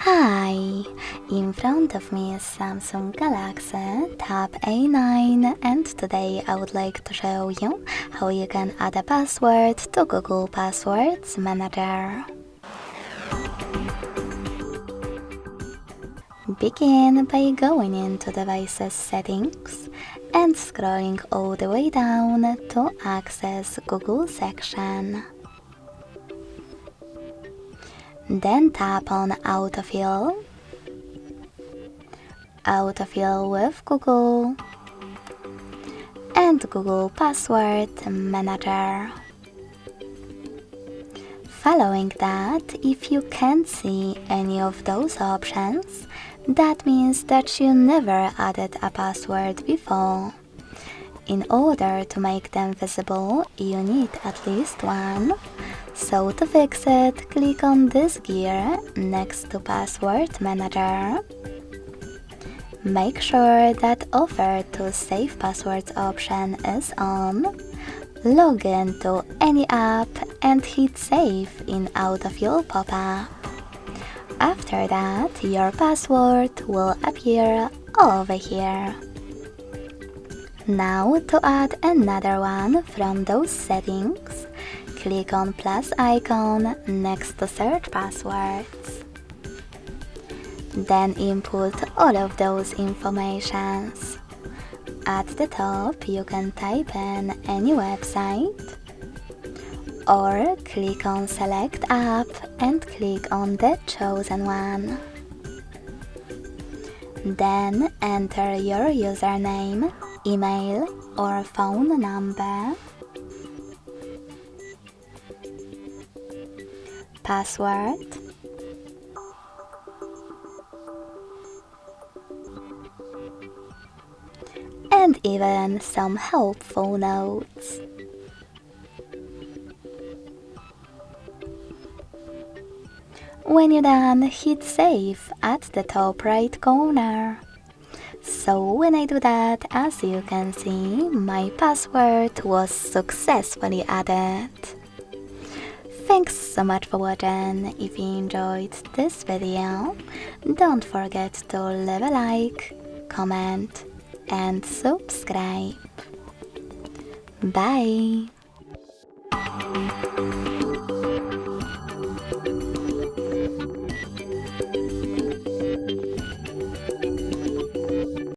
Hi! In front of me is Samsung Galaxy Tab A9 and today I would like to show you how you can add a password to Google Passwords Manager. Begin by going into Devices Settings and scrolling all the way down to access Google section. Then tap on Autofill, Autofill with Google, and Google Password Manager. Following that, if you can't see any of those options, that means that you never added a password before. In order to make them visible, you need at least one. So to fix it, click on this gear next to Password Manager. Make sure that Offer to Save Passwords option is on. Log in to any app and hit Save in Autofill pop-up. After that, your password will appear over here. Now to add another one from those settings, click on plus icon next to Search Passwords. Then input all of those informations. At the top, you can type in any website, or click on Select App and click on the chosen one. Then enter your username, email or phone number, password, and even some helpful notes. When you're done, hit Save at the top right corner. So when I do that, as you can see, my password was successfully added. Thanks so much for watching. If you enjoyed this video, don't forget to leave a like, comment and subscribe. Bye!